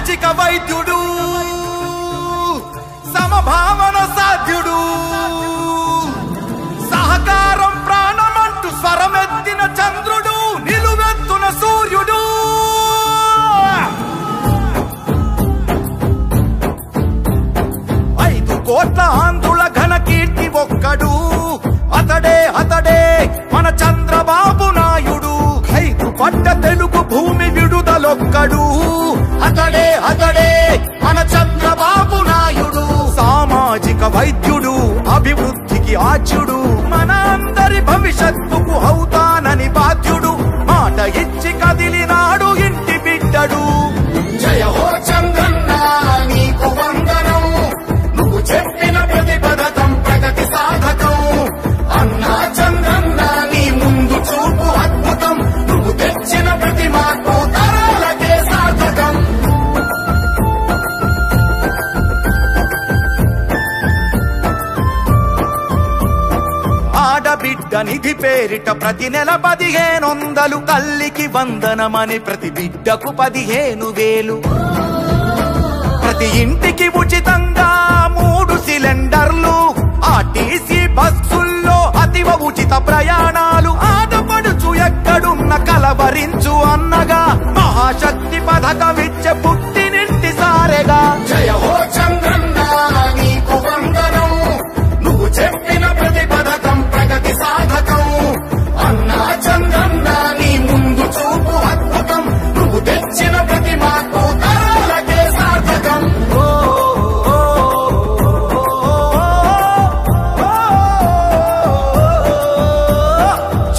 సామాజిక వైద్యుడు, సమభావన సాధ్యుడు, సహకారం ప్రాణమంటూ స్వరమెత్తిన చంద్రుడు, నిలువెత్తున సూర్యుడు. 5 కోట్ల ఆంధ్రుల ఘన కీర్తి ఒక్కడు, అతడే అతడే మన చంద్రబాబు నాయుడు. 5 పట్ట తెలుగు భూమి విడుదలొక్కడు, అతడే అతడే మన చంద్రబాబు నాయుడు. సామాజిక వైద్యుడు, అభివృద్ధికి ఆచ్యుడు, మన అందరి భవిష్యత్తుకు అవుతానని బాధ్యుడు. మాట ఇచ్చి కదిలినాడు ఇంటి బిడ్డడు. జయ హో చంద్రన్న నీకు వందనం, నువ్వు చెప్పిన ప్రతి పథకం ప్రగతి సాధకం. అన్నా చంద్రన్న నీ ముందు చూపు అద్భుతం, నువ్వు తెచ్చిన ప్రతి మార్పు తరాలకే సార్థకం. ఆడబిడ్డ నిధి పేరిట ప్రతి నెల 1500, తల్లికి వందనమని ప్రతి బిడ్డకు 15,000. ప్రతి ఇంటికి ఉచితంగా 3 సిలిండర్లు, ఆర్టీసీ బస్సుల్లో అతివ ఉచిత ప్రయాణాలు. ఆడపడుచు ఎక్కడున్న కలవరించు అన్నగా, మహాశక్తి పథకమిచ్చే పుట్టినింటి సారెగా. జయ హో చంద్రన్న నీకు వందనం, నువ్వు చెప్పిన ప్రతి పథకం ప్రగతి సాధకం. అన్నా చంద్రన్న నీ ముందు చూపు అద్భుతం, నువ్వు తెచ్చిన ప్రతి మార్పు తరాలకే సార్థకం.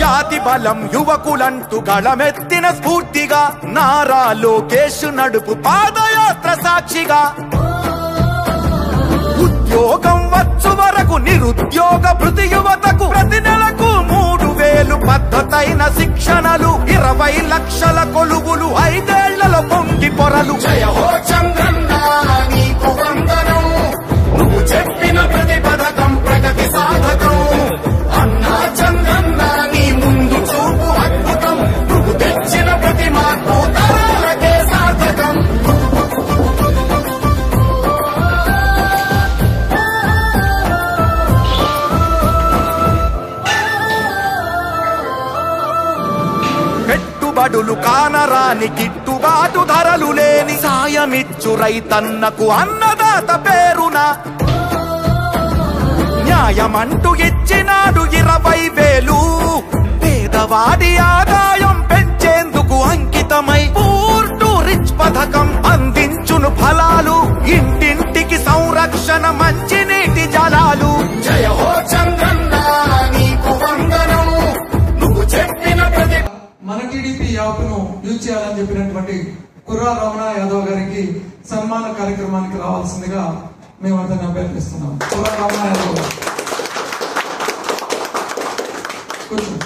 జాతి బలం యువకులంటూ గళమెత్తిన స్ఫూర్తిగా, నారా లోకేష్ నడుపు పాదయాత్ర సాక్షిగా. ఉద్యోగం వచ్చు వరకు నిరుద్యోగ భృతి యువతకు, ప్రతి నెలకు 3,000 పద్ధతైన శిక్షణలు, 20 లక్షల కొలువులు, 5 ఏళ్లలో పొంగి పొరలు. జయ హో చంద్రన్న నీకు వందనం, నువ్వు చెప్పిన ప్రతి పథకం ప్రగతి సాధకం. అన్నా చంద్రన్న నీ ముందు చూపు అద్భుతం, నువ్వు తెచ్చిన ప్రతి మార్పు తరాలకే సార్థకం. పెట్టుబడులు కానరాని గిట్టుబాటు ధరలు లేని, సాయమిచ్చు రైతన్నకు అన్నదాత పేరున. న్యాయమంటూ ఇచ్చినాడు 20,000, పేదవాడి ఆదాయం పెంచేందుకు అంకితమై పూర్ టు రిచ్ పథకం అందించును ఫలాలు. ఇంటింటికి సంరక్షణ మంచినీటి జలాలు. జయ హో చంద్రన్న నీకు వందనం, నువ్వు చెప్పిన ప్రతి. మన టీడీపీ యాప్ను యూజ్ చేయాలని చెప్పినటువంటి కుర్రా రమణ యాదవ్ గారికి సన్మాన కార్యక్రమానికి రావాల్సిందిగా మేము అతన్ని అభ్యర్థిస్తున్నాం. కుర్రా రమణ యాదవ్ గారు కూర్చోండి.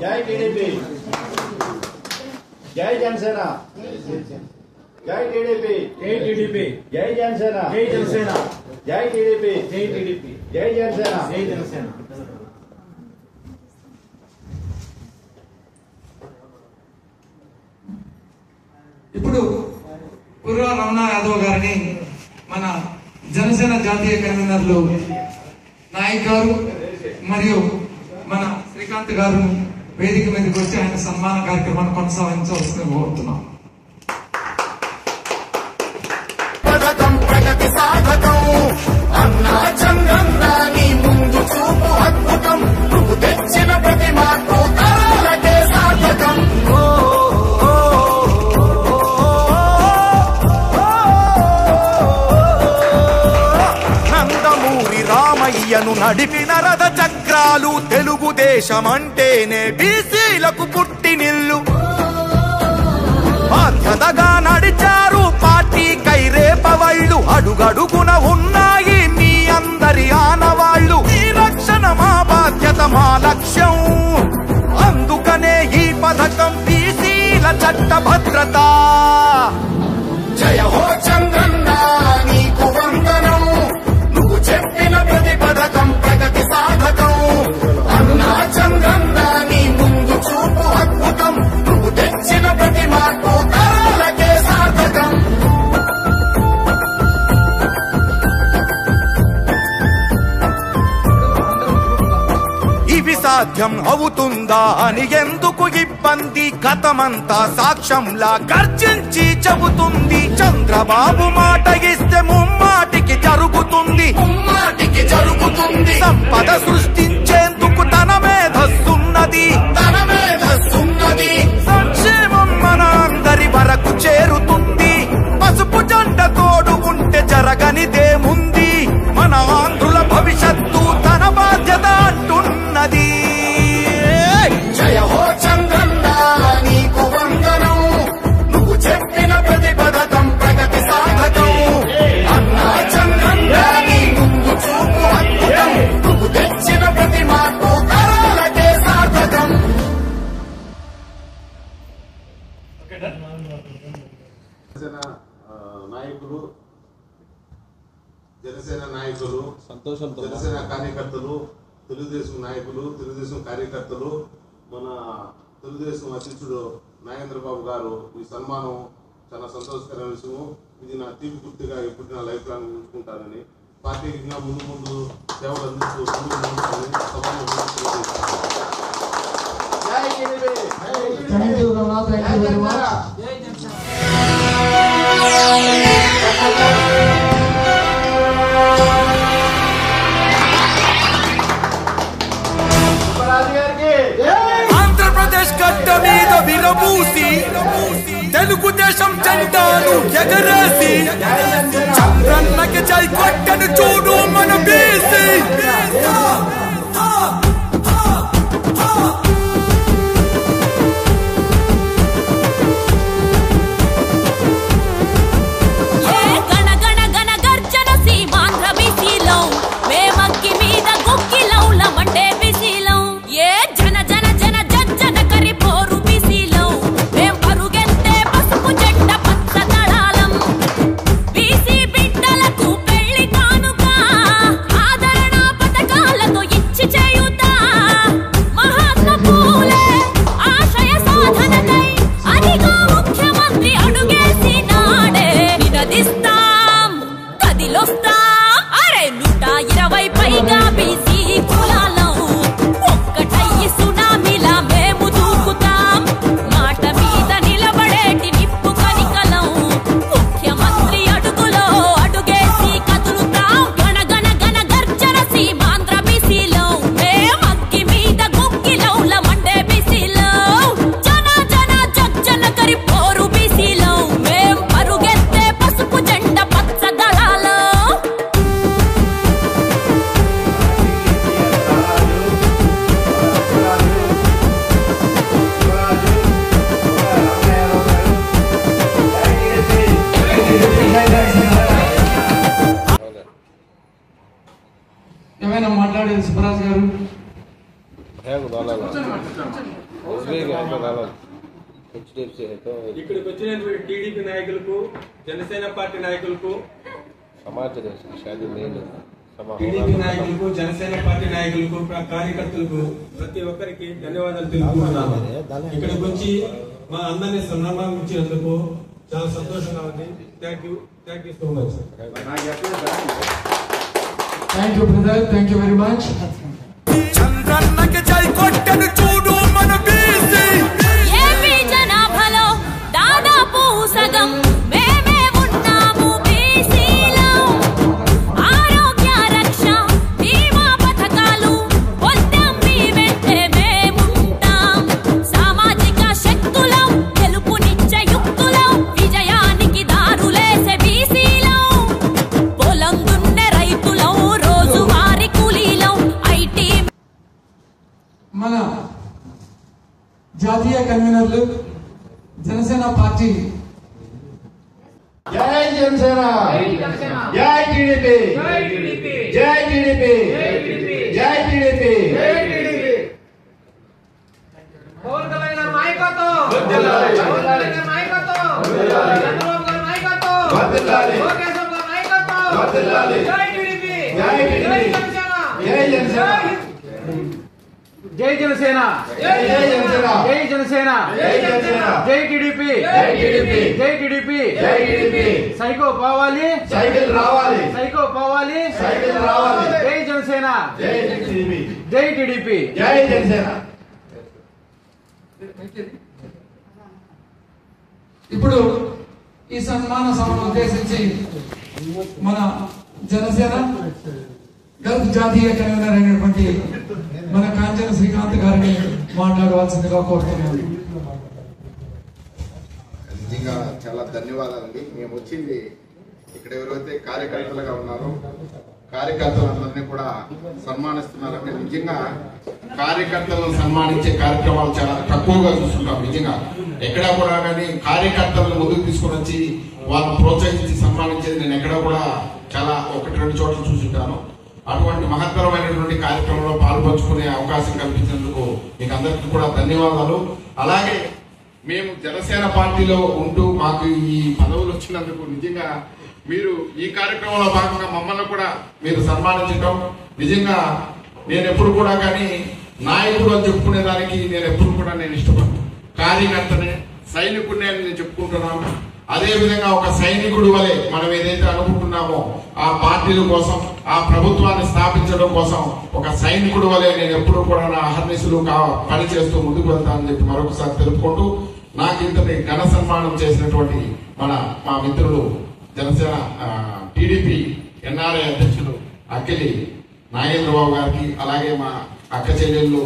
జై టీడీపీ, జై జనసేన, జై టీడీపీ, జై టీడీపీ, జై జనసేన, జై జనసేన, జై టీడీపీ, జై టీడీపీ, జై జనసేన, జై జనసేన. ఇప్పుడు కుర్రా రమణ యాదవ్ గారిని మన జనసేన జాతీయ కన్వీనర్లు నాయక్ గారు మరియు మన శ్రీకాంత్ గారు వేదిక మీదకి వచ్చి ఆయన సన్మాన కార్యక్రమాన్ని కొనసాగించవలసింది కోరుతున్నాం. పథకం ప్రగతి సాధకం. అన్నా చంద్రన్న నీ ముందు చూపు అద్భుతం, నువ్వు తెచ్చిన ప్రతి మార్పు తరాలకే సాధకం. నందమూరి రామయ్యను నడిపిన రథ చక్రాలు, తెలుగుదేశమంటేనే బీసీలకు పుట్టినిల్లు. బాధ్యతగా నడిచారు పార్టీ కైరేపవళ్ళు, అడుగడుగున ఉన్నాయి మీ అందరి ఆనవాళ్లు. ఈ రక్షణ మా బాధ్యత, మా లక్ష్యం. అందుకనే ఈ పథకం బీసీల చట్ట భద్రత. జయ హో చంద్రన్న సాధ్యం అవుతుందా అని ఎందుకు ఇబ్బంది కథమంతా సాక్ష్యంలా గర్జించి చెబుతుంది చంద్రబాబు మాట ఇస్తే ముమ్మాటికి జరుగుతుంది సంపద సృష్టించేందుకు తన మేధస్సున్నది సంక్షేమం మన అందరి వరకు చేరుతుంది పసుపు జెండ తోడు ఉంటే జరగనిదేముంది మన ఆంధ్రుల భవిష్యత్తు తన బాధ్యత అంటున్నది జయ హో చంద్రన్న నీకు వందనం నువ్వు చెప్పిన ప్రతి పథకం ప్రగతి సాధకం అన్నా చంద్రన్న నీ ముందు చూపు అద్భుతం నువ్వు తెచ్చిన ప్రతి మార్పు తరాలకే సార్థకం. నాయకులు జనసేన నాయకులు జనసేన కార్యకర్తలు తెలుగుదేశం నాయకులు తెలుగుదేశం కార్యకర్తలు మన తెలుగుదేశం అధ్యక్షుడు నాగేంద్రబాబు గారు ఈ సన్మానం చాలా సంతోషకరమైన విషయం. ఇది నా తీపి గుర్తుగా ఎప్పుడు నా లైఫ్ లాంగ్ ఉంచుకుంటానని పార్టీకి ఇంకా ముందు సేవలు అందిస్తూ ఆంధ్రప్రదేశ్ గడ్డ మీద విరబూసి తెలుగుదేశం జెండాను ఎగరేసి చంద్రన్నకి జై కొట్టను చూడు మన బీసీ. ఏమైనా మాట్లాడేది సుబ్బరాజు గారు? ఇక్కడికి వచ్చినటువంటి టీడీపీ నాయకులకు జనసేన పార్టీ నాయకులకు టీడీపీ నాయకులకు జనసేన పార్టీ నాయకులకు కార్యకర్తలకు ప్రతి ఒక్కరికి ధన్యవాదాలు తెలుపుకుంటున్నాను. ఇక్కడికి వచ్చి మా అందరినీ సన్మానించినందుకు చాలా సంతోషంగా ఉంది. Thank you so much. Thank you brother, thank you very much. చంద్రన్నకి జై కొట్టను చూడు మన బీసీ. ఏపీ జనాభాలో దాదాపు సగం మేమే ఉన్నాము బీసీలో. ఆరోగ్య రక్ష బీమా పథకాలు పొందాం మీ వెంటే మేముంటాం. సామాజిక శక్తులం తెలుపునిచ్చే యుక్తులం విజయానికి దారులేసే బీసీలో. పొలం దున్నే రైతులం రోజువారీ కూలీలం ఐటీ. మన జాతీయ కన్వీనర్లు జనసేన పార్టీ జై జనసేన జై టీడీపీ జై టీడీపీ జై టీడీపీ. పవన్ కళ్యాణ్ గారి నాయకత్వం వర్ధిల్లాలి. పవన్ కళ్యాణ్ గారి నాయకత్వం వర్ధిల్లాలి. చంద్రబాబు గారి నాయకత్వం వర్ధిల్లాలి. లోకేష్ బాబు గారి నాయకత్వం వర్ధిల్లాలి. జై టీడీపీ జై జనసేన జై జనసేన జై జనసేన జై జనసేన జై జనసేన జై జనసేన జై టీడీపీ జై టీడీపీ జై టీడీపీ జై టీడీపీ. సైకో పోవాలి సైకిల్ రావాలి సైకో పోవాలి సైకిల్ రావాలి. జై జనసేన జనసేన జై టీడీపీ జై టీడీపీ జై జనసేన. ఇప్పుడు ఈ సన్మాన సభను ఉద్దేశించి మన జనసేన గల్ఫ్ జాతీయ కన్వీనర్ అయినటువంటి మన కాంచన శ్రీకాంత్ గారిని మాట్లాడవలసిందిగా కోరుతున్నాను. నిజంగా చాలా ధన్యవాదాలండి. మేము వచ్చింది ఇక్కడ ఎవరైతే కార్యకర్తలుగా ఉన్నారో కార్యకర్తలందరినీ కూడా సన్మానిస్తున్నారంటే నిజంగా కార్యకర్తలను సన్మానించే కార్యక్రమాలు చాలా తక్కువగా చూస్తుంటాం. నిజంగా ఎక్కడా కూడా కానీ కార్యకర్తలను ముందుకు తీసుకుని వచ్చి వాళ్ళని ప్రోత్సహించి సన్మానించేది నేను ఎక్కడా కూడా చాలా 1-2 చోట్ల చూస్తుంటాను. అటువంటి మహత్తరమైనటువంటి కార్యక్రమంలో పాల్పంచుకునే అవకాశం కల్పించినందుకు మీకు అందరికీ కూడా ధన్యవాదాలు. అలాగే మేము జనసేన పార్టీలో ఉంటూ మాకు ఈ పదవులు వచ్చినందుకు నిజంగా మీరు ఈ కార్యక్రమంలో భాగంగా మమ్మల్ని కూడా మీరు సన్మానించడం నిజంగా నేను ఎప్పుడు కూడా కానీ నాయకుడు అని చెప్పుకునేదానికి నేను ఎప్పుడు కూడా నేను ఇష్టపడను. కార్యకర్తనే సైనికుడిని అని నేను చెప్పుకుంటున్నాను. అదే విధంగా ఒక సైనికుడు వలె మనం ఏదైతే అనుకుంటున్నామో ఆ పార్టీల కోసం ఆ ప్రభుత్వాన్ని స్థాపించడం కోసం ఒక సైనికుడు వలె నేను ఎప్పుడు కూడా నా అహర్నిశలు పనిచేస్తూ ముందుకు వెళ్తానని చెప్పి మరొకసారి తెలుపుకుంటూ నాకు ఇంతటి ఘన సన్మానం చేసినటువంటి మా మిత్రులు జనసేన టీడీపీ ఎన్ఆర్ఐ అధ్యక్షులు అఖిలి నాగేంద్రబాబు గారికి అలాగే మా అక్క చెల్లెళ్ళు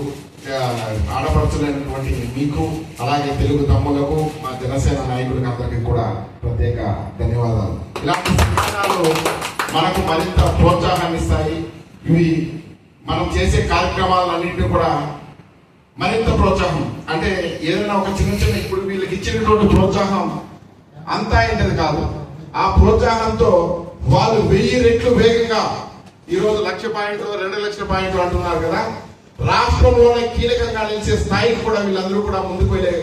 ఆడపడుచులైనటువంటి మీకు అలాగే తెలుగు తమ్ములకు మా జనసేన నాయకుడికి అందరికీ కూడా ప్రత్యేక ధన్యవాదాలు. ఇలాంటి సన్మానాలు మనకు మరింత ప్రోత్సాహాన్ని ఇస్తాయి. ఇవి మనం చేసే కార్యక్రమాలన్నింటినీ కూడా మరింత ప్రోత్సాహం అంటే ఏదైనా ఒక చిన్న ఇప్పుడు వీళ్ళకి ఇచ్చినటువంటి ప్రోత్సాహం అంతా ఏంటది కాదు. ఆ ప్రోత్సాహంతో వాళ్ళు 1000 రెట్లు వేగంగా ఈరోజు 1,00,000 పాయింట్లు 2,00,000 పాయింట్లు అంటున్నారు కదా, రాష్ట్రంలోనే కీలకంగా నిలిచే స్థాయికి కూడా వీళ్ళందరూ కూడా ముందుకు వెళ్ళే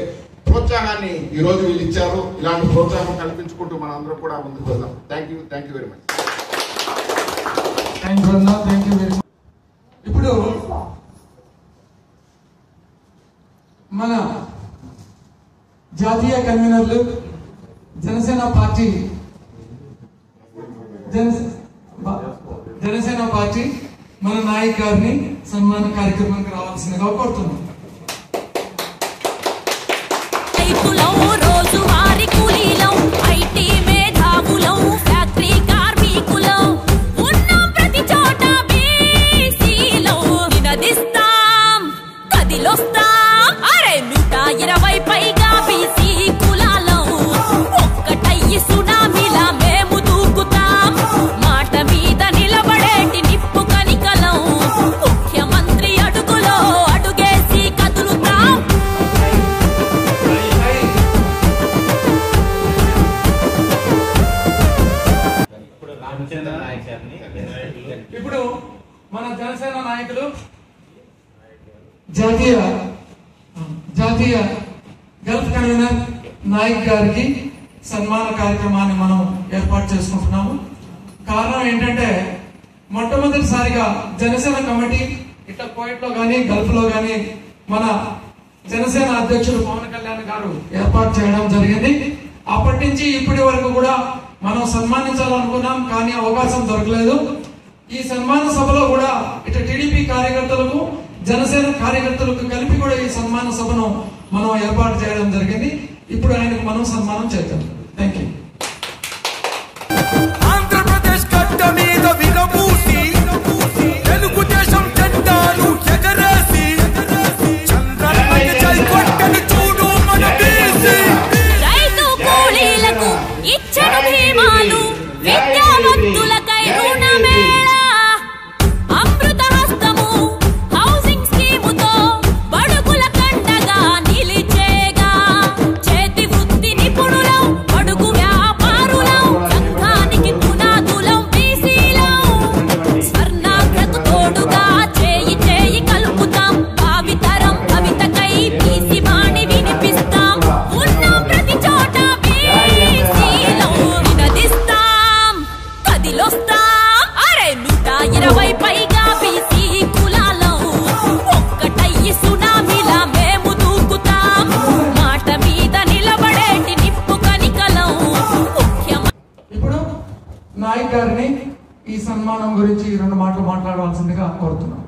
ప్రోత్సాహాన్ని ఈ రోజు వీళ్ళు ఇచ్చారు. ఇలాంటి ప్రోత్సాహం కల్పించుకుంటూ మనం అందరూ కూడా ముందుకు వెళ్దాం. Thank you very much. ఇప్పుడు మన జాతీయ కన్వీనర్లు జనసేన పార్టీ మన నాయక్ గారిని సన్మాన కార్యక్రమానికి రావాల్సిందిగా కోరుతున్నాం. రోజువారీ కూలీలం ఐటీ మేధావులం ఫ్యాక్టరీ కార్మికులం ఉన్నాం ప్రతి చోట బీసీలో నినదిస్తాం కదిలొస్తాం. అరే 120 పైగా బీసీ కులాలం ఒక్కటయ్యి సునామీలా మేము దూకుతాం. మాట మీద నిలబడేటి నిప్పు కనికలం ముఖ్యమంత్రి అడుగులో అడుగేసి కదులుతాం. ఇప్పుడు మన జనసేన నాయకులు జాతీయ గల్ఫ్ కన్వీనర్ నాయక్ గారికి సన్మాన కార్యక్రమాన్ని మనం ఏర్పాటు చేసుకుంటున్నాము. కారణం ఏంటంటే మొట్టమొదటిసారిగా జనసేన కమిటీ ఇట్లా కోయట్ లో గానీ గల్ఫ్ లో గానీ మన జనసేన అధ్యక్షుడు పవన్ కళ్యాణ్ గారు ఏర్పాటు చేయడం జరిగింది. అప్పటి నుంచి ఇప్పటి వరకు కూడా మనం సన్మానించాలనుకున్నాం కానీ అవకాశం దొరకలేదు. ఈ సన్మాన సభలో కూడా ఇటు టీడీపీ కార్యకర్తలకు జనసేన కార్యకర్తలకు కలిపి కూడా ఈ సన్మాన సభను మనం ఏర్పాటు చేయడం జరిగింది. ఇప్పుడు ఆయనకు మనం సన్మానం చేద్దాం. Thank you. ఆంధ్రప్రదేశ్ గడ్డ మీద విరబూసి తెలుగుదేశం జెండాను ఎగరేసి చంద్రన్నకి జై కొట్టని చూడు మన బీసీ. రైతు కూలీలకు ఇచ్చిన భీమాలు విద్యావంతులకై రుణమేళ అమృత హస్తము హౌసింగ్ స్కీముతో బడుగుల కండగా నిలిచేగా. చేతి వృత్తి నిపుణులం బడుగు వ్యాపారులం సంఘానికి పునాదులం బీసీలం. స్వర్ణాగ్రకు తోడుగా చేయి చేయి కలుపుతాం. భావితరం భవితకై బీసీ వాణి వినిపిస్తాం. ఉన్నాం ప్రతి చోట బీసీలో నినదిస్తాం కదిలొస్తాం. అరే 120 పైగా బీసీ కులాలం ఒక్కటయ్యి సునామీలా మేము దూకుతాం. మాట మీద నిలబడేటి నిప్పు కనికలం ఇప్పుడు నాయక్ గారిని ఈ సన్మానం గురించి 2 మాటలు మాట్లాడవలసిందిగా కోరుతున్నాం.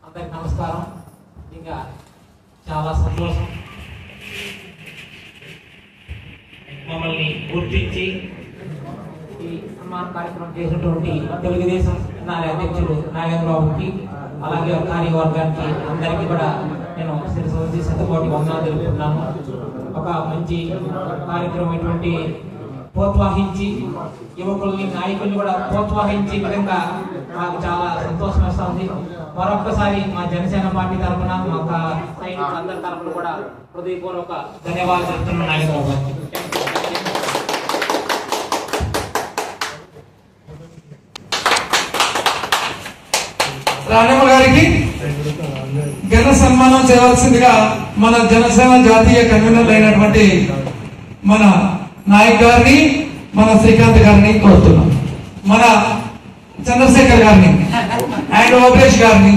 అందరికి నమస్కారం. ఇంకా చాలా సంతోషం మమ్మల్ని గుర్తించి ఈ సన్మాన కార్యక్రమం చేసినటువంటి తెలుగుదేశం అధ్యక్షుడు నాగేంద్రబాబుకి అలాగే కార్యవర్గానికి అందరికీ కూడా నేను శిరస్సు శతకోటి వందనాలు తెలుపుతున్నాను. ఒక మంచి కార్యక్రమం ఇటువంటి ప్రోత్సహించి యువకుల్ని నాయకుల్ని కూడా ప్రోత్సహించే విధంగా నాకు చాలా సంతోషం వస్తుంది. మరొక్కసారి మా జనసేన పార్టీ తరఫున మా సైనికులందరి తరఫున కూడా హృదయపూర్వక ధన్యవాదాలు చెప్తున్నాను నాగేంద్రబాబు గారికి. రాణమ్మ గారికి ఘన సన్మానం చేయవలసిందిగా మన జనసేన జాతీయ కన్వీనర్ అయినటువంటి మన నాయక్ గారిని, మన శ్రీకాంత్ గారిని కోరుతున్నాం. మన చంద్రశేఖర్ గారిని అండ్ ఓపేష్ గారిని.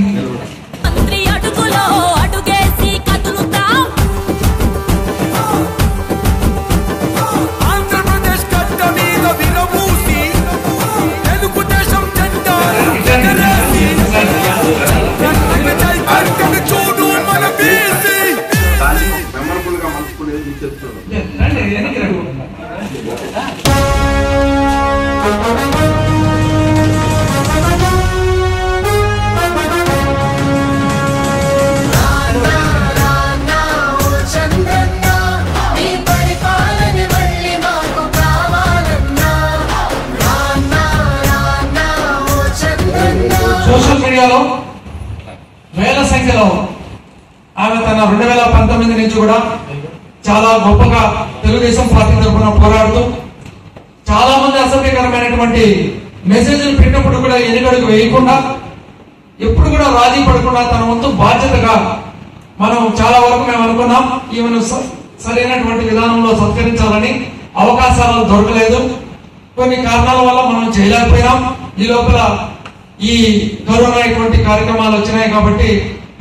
ఆంధ్రప్రదేశ్ గడ్డ మీద విరబూసి తెలుగు దేశం జెండా చూడు మన బీసీ మెమరబుల్ గా మలుచుకునేది చెప్తున్నాను. సోషల్ మీడియాలో వేల సంఖ్యలో ఆమె తన 2019 నుంచి కూడా చాలా గొప్పగా తెలుగుదేశం పార్టీ తరఫున పోరాడుతూ చాలా మంది అసభ్యకరమైనటువంటి మెసేజ్లు పెట్టినప్పుడు కూడా ఎన్నికడుగు వేయకుండా ఎప్పుడు కూడా రాజీ పడకుండా తన వంతు బాధ్యతగా మనం చాలా వరకు మేము అనుకున్నాం ఈమెను సరైనటువంటి విధానంలో సత్కరించాలని. అవకాశాలు దొరకలేదు, కొన్ని కారణాల వల్ల మనం చేయలేకపోయినాం. ఈ లోపల ఈ గౌరవమైనటువంటి కార్యక్రమాలు వచ్చినాయి కాబట్టి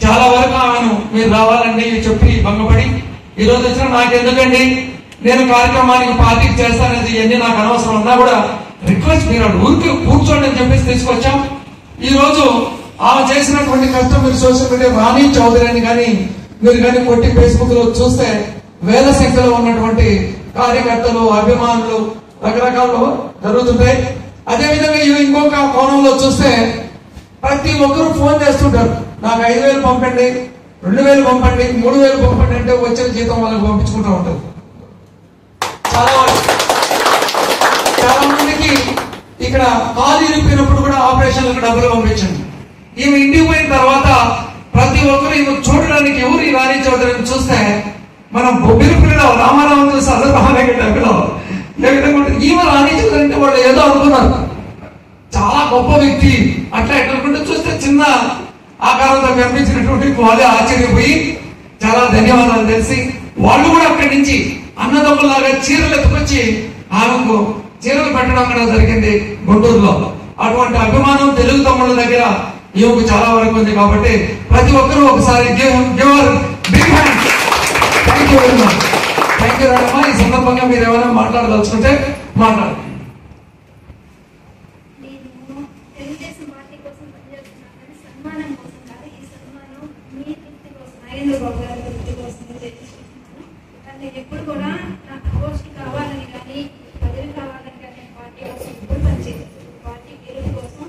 చాలా వరకు ఆమెను మీరు రావాలండి చెప్పి భంగపడి ఈ రోజు వచ్చిన నాకెందుకండి, నేను కార్యక్రమానికి పార్టీకి చేస్తానని ఎన్ని నాకు అనవసరం ఉన్నా కూడా రిక్వెస్ట్ మీరు ఊరికి కూర్చోండి అని చెప్పేసి తీసుకొచ్చాం. ఈ రోజు ఆమె చేసినటువంటి కష్టం మీరు సోషల్ మీడియా రాణి చౌదరి అని కానీ మీరు కానీ కొట్టి ఫేస్బుక్ లో చూస్తే వేల సంఖ్యలో ఉన్నటువంటి కార్యకర్తలు, అభిమానులు రకరకాలు జరుగుతుంటాయి. అదేవిధంగా ఇంకొక కోణంలో చూస్తే ప్రతి ఒక్కరు ఫోన్ చేస్తుంటారు, నాకు 5,000 పంపండి, 2,000 పంపండి, 3,000 పంపండి అంటే వచ్చిన జీతం వాళ్ళకి పంపించుకుంటూ ఉంటారు. చాలా మందికి ఇక్కడ కాలు ఇరిపోయినప్పుడు కూడా ఆపరేషన్లకు డబ్బులు పంపించండి. ఈమె ఇంటికి పోయిన తర్వాత ప్రతి ఒక్కరు ఈమె చూడడానికి ఎవరు ఈ రాణి చౌదరిని చూస్తే మనం బొబ్బిలిపల్లిలో రామారావు సర్వభాగంగా డబ్బులో ఈమె రాణి చౌదరి అంటే వాళ్ళు ఏదో అనుకున్నారు, చాలా గొప్ప వ్యక్తి అట్లా ఎట్లనుకుంటే చూస్తే చిన్న ఆకారంతో కనిపించినటువంటి వాళ్ళే ఆశ్చర్యపోయి చాలా ధన్యవాదాలు తెలిసి వాళ్ళు కూడా అక్కడి నుంచి అన్నదమ్ములాగా చీరలు ఎత్తుకొచ్చి ఆమెకు చీరలు పెట్టడం కూడా జరిగింది గుంటూరులో. అటువంటి అభిమానం తెలుగు తమ్ముళ్ళ దగ్గర ఈమెకు చాలా వరకు ఉంది కాబట్టి ప్రతి ఒక్కరూ ఒకసారి big hand. Thank you very much. Thank you Ranamma. ఈ సందర్భంగా మీరు ఏమైనా మాట్లాడదలుచుకుంటే మాట్లాడండి. ఎప్పుడు కూడా నాకు పోస్ట్ కావాలని కానీ పదవి కావాలని కానీ పార్టీ కోసం ఎప్పుడు పనిచేయలేదు. పార్టీ గెలుపు కోసం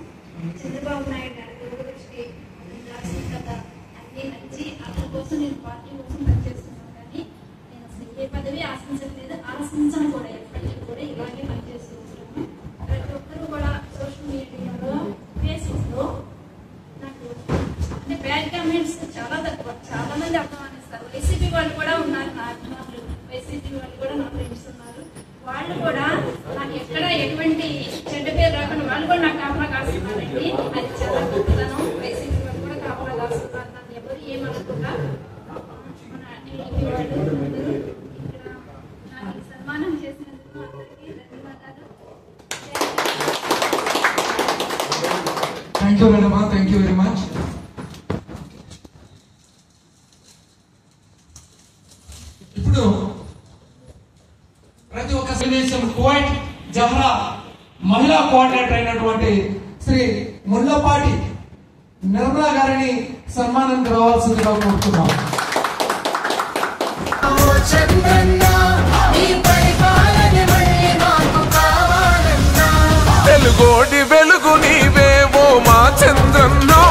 చంద్రబాబు నాయుడు గారి దూరదృష్టి దార్శనికత అన్ని నచ్చి అతని కోసం నేను పార్టీ కోసం పనిచేస్తున్నాను. కానీ నేను అసలు ఏ పదవి ఆశించట్లేదు, ఆశించను కూడా. ఎప్పటికీ కూడా ఇలాగే పనిచేస్తూ ఉంటాను. ప్రతి ఒక్కరు కూడా సోషల్ మీడియాలో ఫేస్బుక్లో నాకు అంటే బ్యాడ్ కామెంట్స్ చాలా తక్కువ. చాలా మంది అభిమానిస్తారు. వైసీపీ వాళ్ళు కూడా ఉన్నారు, నా అభిమానులు వైసీపీ వాళ్ళు కూడా నా ఫ్రెండ్స్ ఉన్నారు. వాళ్ళు కూడా నాకు ఎక్కడ ఎటువంటి చెడ్డ పేరు రాకుండా వాళ్ళు కూడా నాకు కాపలా కాస్తున్నారండి. అది చాలా గొప్పతనం. వైసీపీ వాళ్ళు కూడా కాపలా కాస్తున్నారు. నన్ను ఎవరు ఏమనుకున్నా మన టీడీపీ వాళ్ళు అందరూ ఇక్కడ నాకు సన్మానం చేసినందుకు అందరికీ ధన్యవాదాలు. Thank you madam, thank you very much. ఇప్పుడు ప్రతి ఒక్క తెలుగుదేశం కోయట్ జహరా మహిళా కోఆర్డినేటర్ అయినటువంటి శ్రీ ముల్లపాటి నిర్మలా గారిని సన్మానం రావాల్సిందిగా కోరుతున్నాం. తెలుగోడి వెలుగు నీవేవో మా చంద్రన్నో,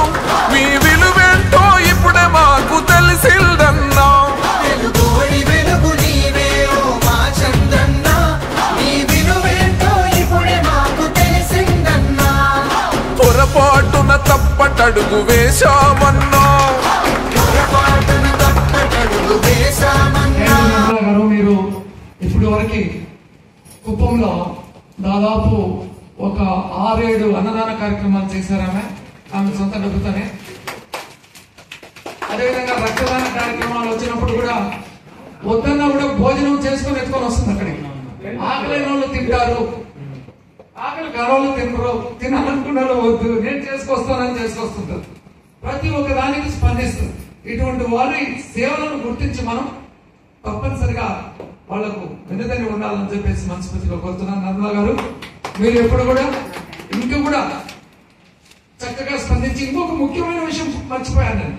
మీ విలువేంటో ఇప్పుడే మాకు తెలిసిందన్నా. తెలుగోడి వెలుగు నీవేవో మా చంద్రన్నా, మీ విలువేంటో ఇప్పుడే మాకు తెలిసిందన్నా. పొరపాటున తప్పటడుగు వేశామన్నా, పొరపాటున తప్పటడుగు వేశామన్నా. మీరు ఇప్పటి వరకు కుప్పంలో దాదాపు ఒక 6-7 అన్నదాన కార్యక్రమాలు చేశారామె, ఆమె సొంత డబ్బుతోనే. అదేవిధంగా రక్తదాన కార్యక్రమాలు వచ్చినప్పుడు కూడా వద్దన్నా కూడా భోజనం చేసుకుని ఎత్తుకొని వస్తుంది అక్కడికి. ఆకలి వాళ్ళు తింటారు, ఆకలి గడవలు తినరు, తినాలనుకున్నారు వద్దు నేను చేసుకొస్తానని చేసుకొస్తుంటారు. ప్రతి ఒక్క దానికి స్పందిస్తుంది. ఇటువంటి వారి సేవలను గుర్తించి మనం తప్పనిసరిగా వాళ్లకు వెనుదని ఉండాలని చెప్పేసి మనస్ఫూర్తిగా కోరుతున్నాను. నిర్మలా గారు, మీరు ఎప్పుడు కూడా ఇంకా కూడా చక్కగా స్పందించి ఇంకొక ముఖ్యమైన విషయం మర్చిపోయాను నేను.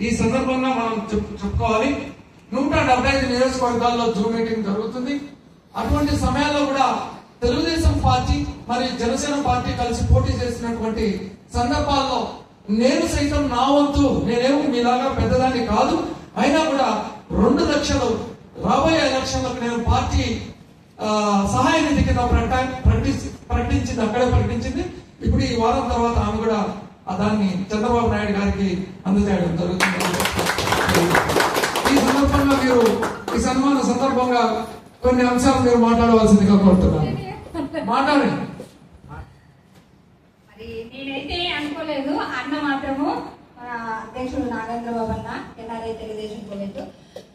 ఈ సందర్భంగా మనం చెప్పుకోవాలి, 175 నియోజకవర్గాల్లో జూమ్ మీటింగ్ జరుగుతుంది. అటువంటి సమయాల్లో కూడా తెలుగుదేశం పార్టీ మరియు జనసేన పార్టీ కలిసి పోటీ చేసినటువంటి సందర్భాల్లో నేను సైతం నా వంతు, నేనేమో మీలాగా పెద్దదాన్ని కాదు, అయినా కూడా 2 లక్షలు రాబోయే ఎలక్షన్లకు నేను పార్టీ సహాయ నిధి కింద ప్రకటించింది, అక్కడే ప్రకటించింది. ఇప్పుడు ఈ వారం తర్వాత ఆమె కూడా దాన్ని చంద్రబాబు నాయుడు గారికి అందజేయడం జరుగుతుంది. ఈ సందర్భంగా మీరు ఈ సన్మాన సందర్భంగా కొన్ని అంశాలు మీరు మాట్లాడవలసిందిగా కోరుతున్నాను. మాట్లాడండి. మరి నేనైతే అనుకోలేదు, అన్న మాత్రము అధ్యక్షుడు నాగేంద్రబాబు అన్న ఎన్ఆర్ఐ తెలుగుదేశం కోవిడ్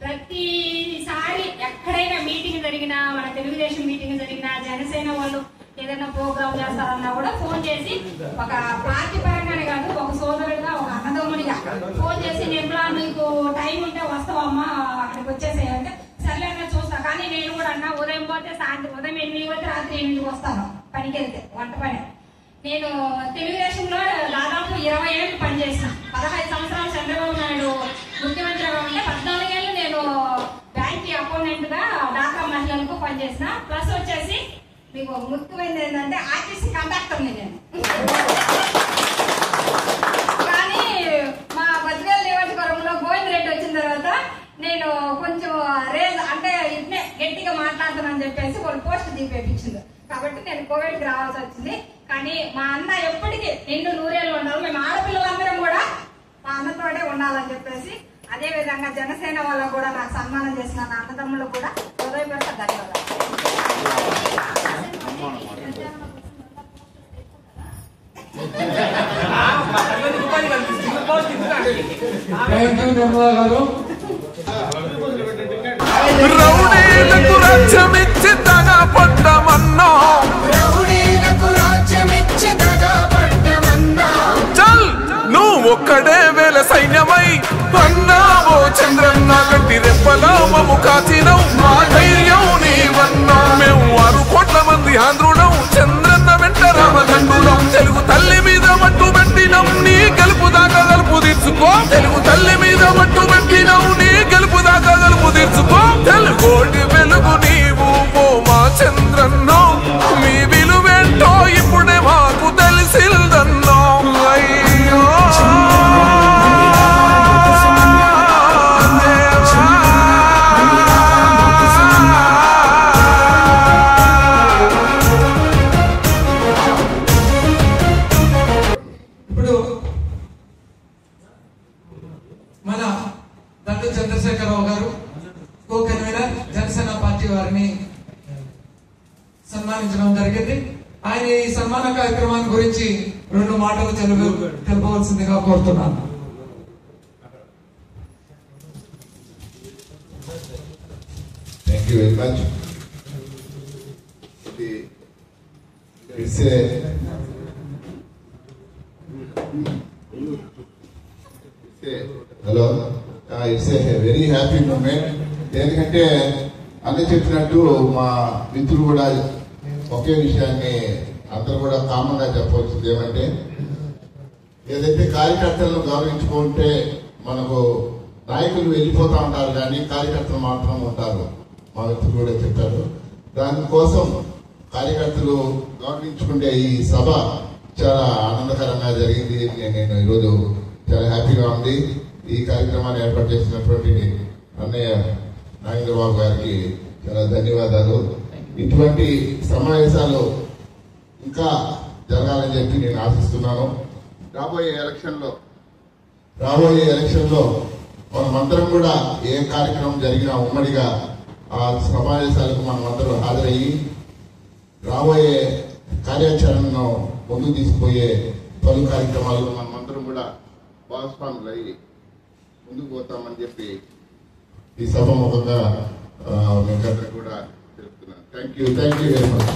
ప్రతిసారి ఎక్కడైనా మీటింగ్ జరిగినా, మన తెలుగుదేశం మీటింగ్ జరిగినా, జనసేన వాళ్ళు ఏదైనా ప్రోగ్రామ్ చేస్తారన్నా కూడా ఫోన్ చేసి, ఒక పార్టీ పరంగానే కాదు, ఒక సోదరుడిగా, ఒక అన్నదమ్ముడిగా ఫోన్ చేసి, నిర్మలా నీకు టైం ఉంటే వస్తావమ్మా అక్కడికి వచ్చేసేయంటే సర్లేగా చూస్తా. కానీ నేను కూడా అన్నా ఉదయం పోతే సాయంత్రం, ఉదయం 8 పోతే రాత్రి 8 వస్తాను పనికి వెళ్తే, వంట పని. నేను తెలుగుదేశంలో దాదాపు 20 ఏళ్ళు పనిచేసిన. 15 సంవత్సరాలు చంద్రబాబు నాయుడు ముఖ్యమంత్రిగా ఉంటే 14 ఏళ్ళు నేను బ్యాంక్ అకౌంటెంట్ గా డాక్రా మహిళలకు పనిచేసిన. ప్లస్ వచ్చేసి మీకు ముఖ్యమైనది ఏంటంటే ఆర్టీసీ కండక్టర్ నేను. కానీ మా బద్వేల్ నియోజకవర్గంలో గోవిందరెడ్డి వచ్చిన తర్వాత నేను కొంచెం రేజ్ అంటే ఇట్నే గట్టిగా మాట్లాడుతానని చెప్పేసి వాళ్ళు పోస్ట్ తీపేపించింది. కాబట్టి నేను కోవిడ్కి రావాల్సి వచ్చింది. కానీ మా అన్న ఎప్పటికీ 100 ఉండాలి, మేము ఆడపిల్లలందరం కూడా మా అన్నతోటే ఉండాలని చెప్పేసి, అదే విధంగా జనసేన వాళ్ళకు కూడా నాకు సన్మానం చేసిన నా అన్నదమ్ములు కూడా హృదయపూర్వక ధన్యవాదాలు. రౌడీలకు రాజ్యమిచ్చి తగా పడ్డమన్నా, చల్ నువ్వు ఒక్కడే వేల సైన్యమై అన్నావో చంద్రన్న, గట్టి రెప్పలా మము కాచినవు, మా ధైర్యం నీవన్నా. మేము 6 కోట్ల మంది ఆంధ్రులం, చంద్రన్న వెంట రామదండులం. తెలుగు తల్లి మీద మట్టు పెట్టినం, నీ గెలుపు దాకా గలుపు తీర్చుకో. తెలుగు తల్లి మీద మట్టు పెట్టినం, నీ గెలుపు దాకా గలుపు తీర్చుకో. తెలుగోడి వెలుగు నీవు ఓ మా చంద్రన్నో, మీ విలువేంటో ఇప్పుడే మాకు తెలిసిందన్నో. అయ్యో ఇప్పుడు మన దండు చంద్రశేఖరరావు గారు కో కన్వీనర్ జనసేన పార్టీ వారిని సన్మానించడం జరిగింది. ఆయన ఈ సన్మాన కార్యక్రమాన్ని గురించి 2 మాటలు తెలపవలసిందిగా కోరుతున్నాను. Thank you very much. It's a hello. It's a very happy moment. ఎందుకంటే అన్నీ చెప్పినట్టు మా మిత్రులు కూడా ఒకే విషయాన్ని అందరూ కూడా కామన్ గా చెప్పవలసింది ఏమంటే, ఏదైతే కార్యకర్తలను గౌరవించుకుంటే మనకు నాయకులు వెళ్ళిపోతా ఉంటారు కానీ కార్యకర్తలు మాత్రం ఉంటారు. మా మిత్రులు కూడా చెప్పారు. దానికోసం కార్యకర్తలు గౌరవించుకుంటే ఈ సభ చాలా ఆనందకరంగా జరిగింది. నేను ఈరోజు చాలా హ్యాపీగా ఉంది. ఈ కార్యక్రమాన్ని ఏర్పాటు చేసినటువంటి అన్నయ్య నాగేంద్రబాబు గారికి చాలా ధన్యవాదాలు. ఇటువంటి సమావేశాలు ఇంకా జరగాలని చెప్పి నేను ఆశిస్తున్నాను. రాబోయే ఎలక్షన్ లో మనమందరం కూడా ఏ కార్యక్రమం జరిగినా ఉమ్మడిగా ఆ సమావేశాలకు మనమందరం హాజరయ్యి రాబోయే కార్యాచరణను ముందుకు తీసుకుపోయే పలు కార్యక్రమాలు మనమందరం కూడా భాగస్వాములు అయ్యి ముందుకు పోతామని చెప్పి ఈ సభాముఖంగా మీకందరూ కూడా తెలుపుతున్నాను. Thank you very much.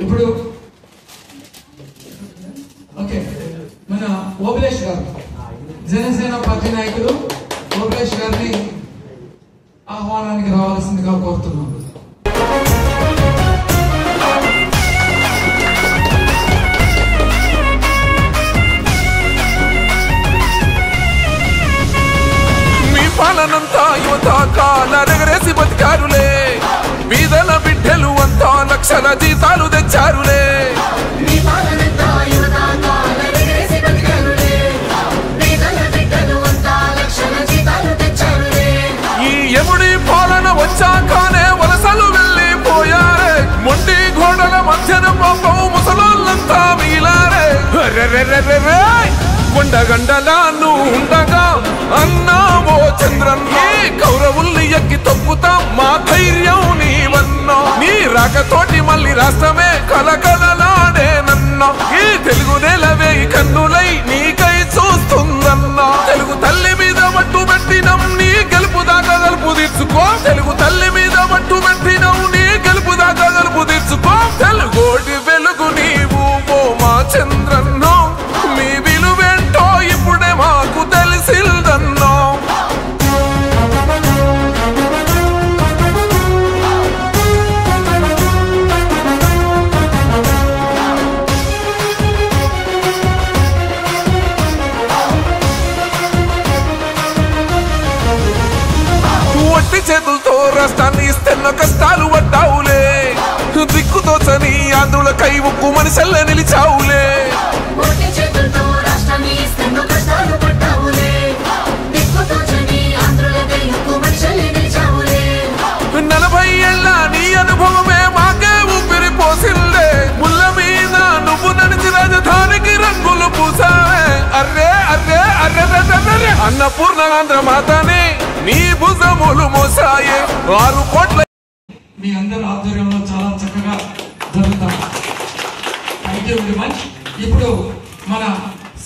ఇప్పుడు ఓకే, మన ఓబులేష్ గారు, జనసేన పార్టీ నాయకులు ఓబులేష్ గారిని ఆహ్వానానికి రావాల్సిందిగా కోరుతున్నాం. పాలనంతా యువత కాలరెగరేసి బతికారులే, బీదల బిడ్డలు అంతా లక్షల జీతాలు తెచ్చారులే. ఈ ఎముడి పాలన వచ్చాకనే వలసలు వెళ్ళిపోయారే, మొండి గోడల మధ్యన పాపం ముసలోళ్ళంతా మిగిలారే. కొండగండలా నువ్వు ఉండగా అన్నావో చంద్రన్న, కౌరవుల్ని ఎక్కి తొక్కుతాం మా ధైర్యం నీవన్నా. నీ రాకతోటి మళ్ళీ రాష్ట్రమే కలకలలాడేనన్నా. ఈ తెలుగు నేలవే కన్నులై నీకై చూస్తుందన్నా. తెలుగు తల్లి మీద మట్టు పెట్టినం నీ గెలుపు దాకా గలుపు తీర్చుకో. తెలుగు తల్లి మీద మట్టు పెట్టినం నీ గెలుపు దాకా గలుపు తీర్చుకో. తెలుగోటి వెలుగు నీవు ఓ మా చంద్రన్న, మీ విలువేంటో ఇప్పుడే మాకు తెలిసిందన్నా. ఒట్టి చేతులతో రాష్ట్రాన్ని ఇస్తున్న కష్టాలు పడ్డావులే, దిక్కుతోచని ఆంధ్రులకై ఉక్కు మనిషల్ల నిలిచావులే. నలభై ఏళ్ళ నీ అనుభవమే మాకే ఊపిరి పోసిందే. ముళ్ళ మీద నువ్వు నడిచి రాజధానికి రంగులు పూసావే. అర్రే అర్రే అర్రే అన్నపూర్ణ ఆంధ్ర మాతనే నీ భుజములు మోసాయే. 6 కోట్ల మీ అందరి ఆధ్వర్యంలో చాలా చక్కగా జరుగుతాం. Thank you very much. ఇప్పుడు మన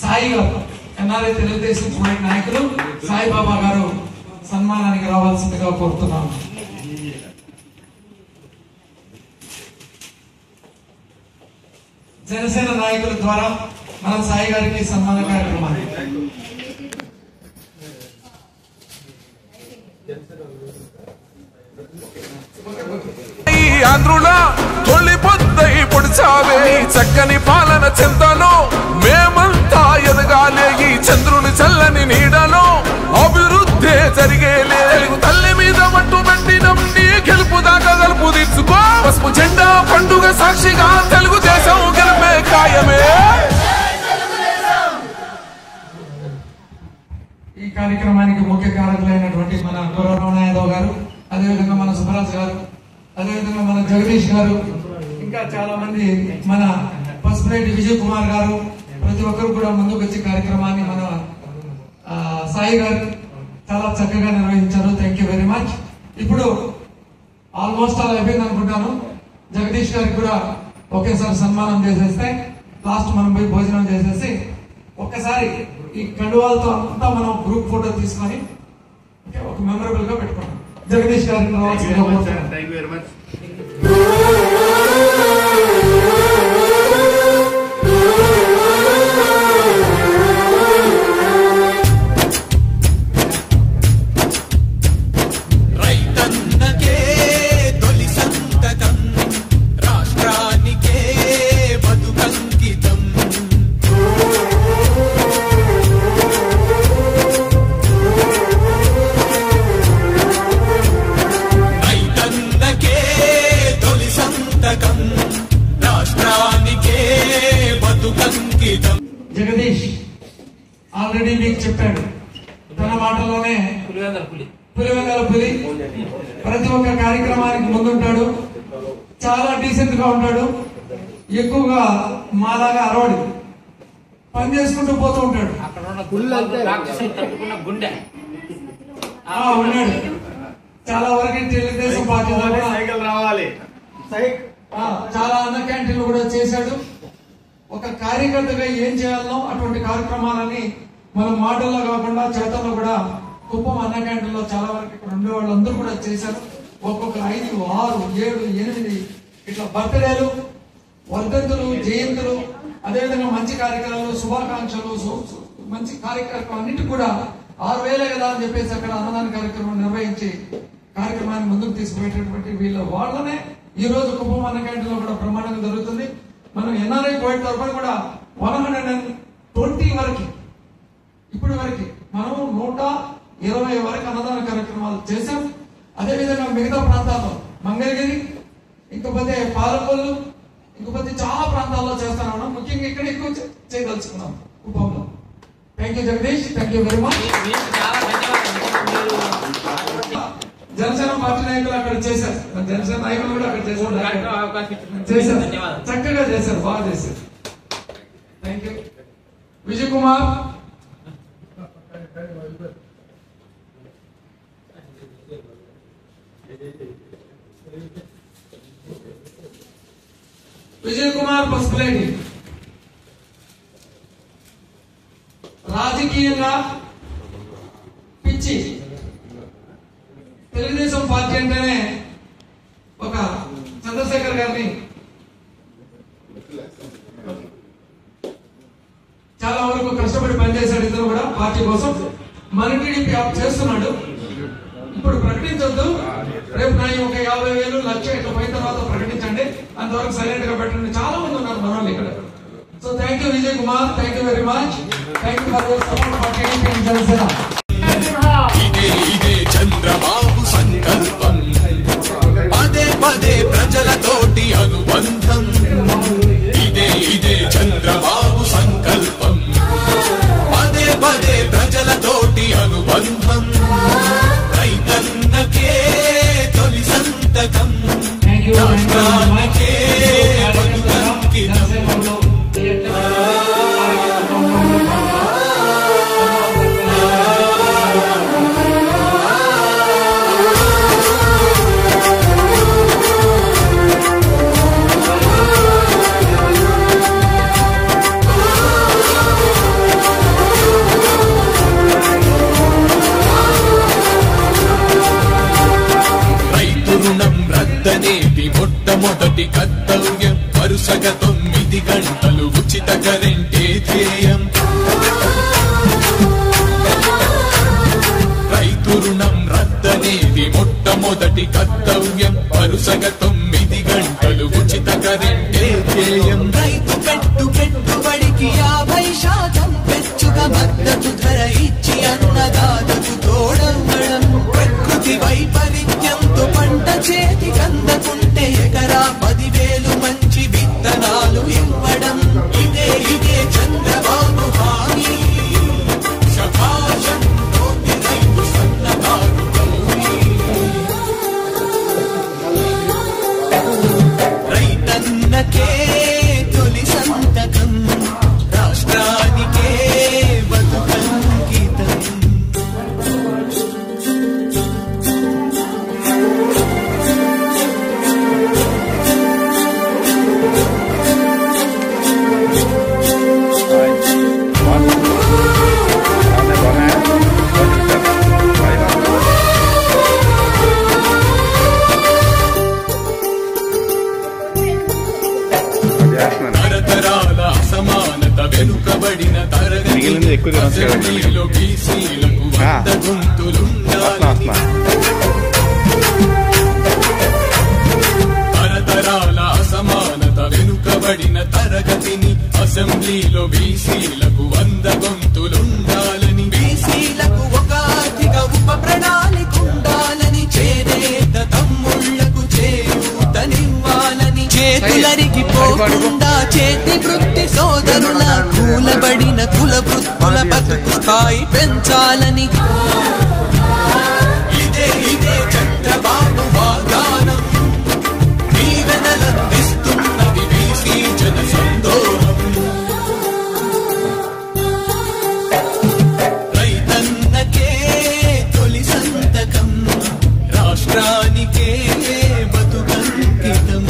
సాయి గారు, ఎన్ఆర్ఐ తెలుగుదేశం పార్టీ నాయకులు సాయిబాబా గారు సన్మానానికి రావాల్సిందిగా కోరుతున్నాను. జనసేన నాయకుల ద్వారా మన సాయి గారికి సన్మాన కార్యక్రమాన్ని ఆంధ్రుల తొలి పొద్దై పొడిచావే. చక్కని పాలన చెంతలో మేమంతా ఎదగాలే. ఈ చంద్రుని చల్లని నీడలో అభివృద్ధి జరిగేలే. తెలుగు తల్లి మీద మట్టు పెట్టినం నీ గెలుపు దాకా గలుపు తీర్చుకో. పసుపు జెండా పండుగ సాక్షిగా తెలుగుదేశం గెలిపే ఖాయమే. ఈ కార్యక్రమానికి ముఖ్య కారకులైనటువంటి మన గౌరవ యాదవ్ గారు, అదేవిధంగా మన సుభరాజ్ గారు, అదేవిధంగా మన జగదీష్ గారు, ఇంకా చాలా మంది మన పసుపులేటి విజయ్ కుమార్ గారు, ప్రతి ఒక్కరు కూడా ముందుకు వచ్చి కార్యక్రమాన్ని మన సాయి గారు చాలా చక్కగా నిర్వహించారు. Thank you very much. ఇప్పుడు ఆల్మోస్ట్ అలా అయిపోయింది అనుకుంటాను. జగదీష్ గారికి కూడా ఒకేసారి సన్మానం చేసేస్తే లాస్ట్ మనం పోయి భోజనం చేసేసి ఒక్కసారి ఈ కండువాలతో అంతా మనం గ్రూప్ ఫోటో తీసుకొని ఒక మెమరబుల్ గా పెట్టుకున్నాం. జగదీష్ గారికి థ్యాంక్ యూ వెరీ మచ్. చెప్పాడు. తన మాటలోనే పులివెందల పులి ప్రతి ఒక్క కార్యక్రమానికి ముందుంటాడు, చాలా డీసెంట్ గా ఉంటాడు, ఎక్కువగా మాలాగా అరవడు, పని చేసుకుంటూ పోతూ ఉంటాడు. ఉన్నాడు చాలా వరకు తెలుగుదేశం పార్టీ రావాలి, చాలా అన్న క్యాంటీన్లు కూడా చేశాడు. ఒక కార్యకర్తగా ఏం చేయాలనో అటువంటి కార్యక్రమాలని మనం మాటల్లో కాకుండా చేతల్లో కూడా కుప్పం అన్న క్యాంటీన్లో చాలా వరకు ఇక్కడ ఉండే వాళ్ళందరూ కూడా చేశారు. ఒక్కొక్క 5, 6, 7, 8 ఇట్లా బర్త్డేలు, వర్ధంతులు, జయంతులు, అదేవిధంగా మంచి కార్యక్రమాలు, శుభాకాంక్షలు, మంచి కార్యక్రమం అన్నిటి కూడా 6,000 కదా అని చెప్పేసి అక్కడ అన్నదాన కార్యక్రమం నిర్వహించి కార్యక్రమాన్ని ముందుకు తీసుకుపోయేటటువంటి వాళ్ళనే ఈ రోజు కుప్పం అన్న క్యాంటీన్ లో కూడా ప్రమాణంగా జరుగుతుంది. మనం ఎన్ఆర్ఐ కోవిడ్ తరఫున కూడా 120 వరకు ఇప్పటి వరకు మనం 120 వరకు అన్నదాన కార్యక్రమాలు చేశాం. అదేవిధంగా మిగతా ప్రాంతాల్లో మంగళగిరి, ఇంకపోతే పాలకొల్లు, ఇంకపోతే చాలా ప్రాంతాల్లో చేస్తాను ఉన్నాం. ముఖ్యంగా ఇక్కడ ఎక్కువ చేయదలుచుకున్నాం కుప్పంలో. Thank you Jagadish, thank you very much. Janasena party నాయకులు అక్కడ చేశారు, జనసేన నాయకులు కూడా అక్కడ చేశారు, చక్కగా చేశారు, బాగా చేశారు. Thank you. విజయ్ కుమార్, విజయ్ కుమార్ పసుపులేని రాజకీయంగా పిచ్చి. తెలుగుదేశం పార్టీ అంటేనే ఒక చంద్రశేఖర్ గారిని చాలా వరకు కష్టపడి పనిచేశాడు. ఇద్దరు కూడా పార్టీ కోసం. మన టీడీపీ చేస్తున్నాడు. ఇప్పుడు ప్రకటించొద్దు, రేపు నా ఒక 50,000, 1,00,000 ఇట్లా పోయిన తర్వాత ప్రకటించండి, అంతవరకు సైలెంట్ గా పెట్టండి. చాలా మంది ఉన్నారు మన వాళ్ళు ఇక్కడ. So thank you Vijay Kumar, thank you very much. Thank you for your support for TDP and Janasena. ఇదే చంద్రబాబు సంకల్పం, పదే ప్రజలతోటి అనుబంధం. ఇదే చంద్రబాబు సంకల్పం, పదే ప్రజలతోటి అనుబంధం. రైతన్నకే తొలి సంతకం, రాష్ట్రానికే మొట్టమొదటి కర్తవ్యం. వరుసగా 9 గంటలు ఉచిత కరెంటే ధ్యేయం. రైతు రుణం రద్దనేది మొట్టమొదటి కర్తవ్యం. వరుసగా 9 గంటలు ఉచిత కరెంటే ధ్యేయం. రైతు పెట్టుబడికి 50% పెంచుగా మద్దతు ధర ఇచ్చి అన్నదాతకు తోడవ్వడం. ప్రకృతి వైపరీత్యంతో పంట చేతికందకుంటే ఎకరా 10,000 మంచి విత్తనాలు ఇవ్వడం. ఇదే చంద్రబాబు హామీ. శభాషం తోటి రైతు సన్నకారు రైతన్నకే తొలి సంతకం, రాష్ట్రానికే బతుకంకితం. తరతరాల అసమానత వెనుకబడిన తరగతి అసెంబ్లీలో బీసీలకు 100 గొంతులుండాలని. తరతరాల అసమానత వెనుకబడిన తరగతిని అసెంబ్లీలో బీసీలకు 100 గొంతులుండాలని. బీసీలకు ఒక ఆర్థిక ఉప ప్రణాళిక ఉండాలని. చేనేత తమ్ముళ్లకు చేయూతనివ్వాలని. చేతులరికి పోకుండా చేతి వృత్తి సోదరుల కూలబడిన కుల వృత్తుల బతుకు స్థాయి పెంచాలని ఇదే చంద్రబాబు వాగ్దానం దీవెనలందిస్తున్నది బీసీ జన సందోహం రైతన్నకే తొలి సంతకం రాష్ట్రానికే బతుకంకితం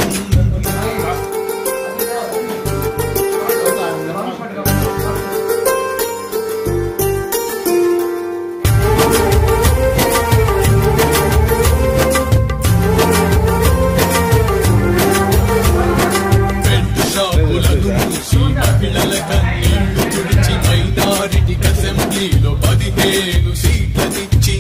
మహిళల కన్నీళ్లు తుడిచి మైనారిటీకి అసెంబ్లీలో 15 సీట్లనిచ్చి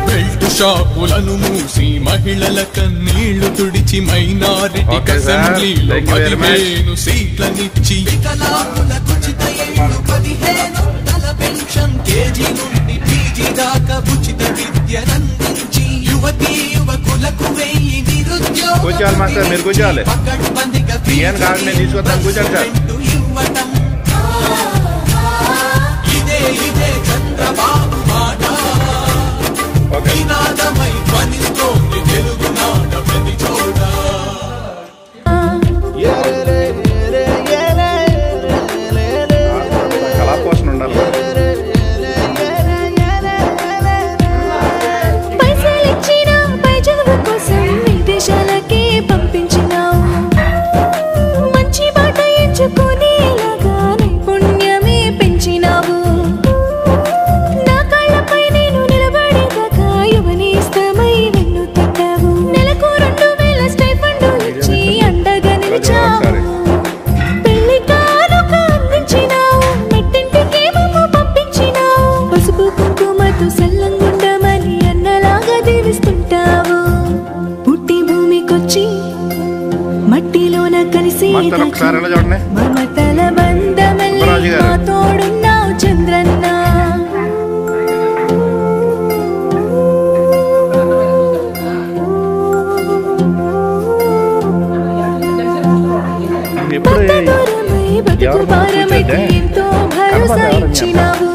బెల్ట్ షాపులను మూసి మహిళల కన్నీళ్లు తుడిచి మైనారిటీకి అసెంబ్లీలో 15 సీట్లనిచ్చి వికలాంగులకు ఉచిత ఇళ్ళు 15 పెన్షన్ కేజీ నుండి పీజీ దాకా ఉచిత విద్యనందించి యువతీ యువకులకు 1000 కూర్చోవాలి మాస్టర్, మీరు కూర్చోవాలి. బియ్యం కాదు నేను తీసుకొస్తాను, కూర్చోండి సార్. ఇదే చంద్రబాబు మాట నినాదమై ధ్వనిస్తోంది తెలుగునాట ప్రతి చోట కళాపోషణ ఉండాలి. విదేశాలకే పంపించినావు మంచి బాట ఎంచుకునేలాగా నైపుణ్యమే పెంచినావు నా కాళ్ళపై నేను నిలబడేదాకా యువనేస్తమై వెన్ను తట్టావు నెలకు 2000 స్టైఫండు ఇచ్చి అండగా నిలిచావు పెళ్లి కానుక అందించినావు మెట్టింటికేమో పంపించినావు పసుపు కుంకుమతో సల్లంగుండమని అన్నలాగా దీవిస్తుంటావు మట్టిలోన కలిసి మమతల బంధమల్లే మా తోడున్నావు చంద్రన్న బతుకు భారమైతే ఎంతో భరోసా ఇచ్చినావు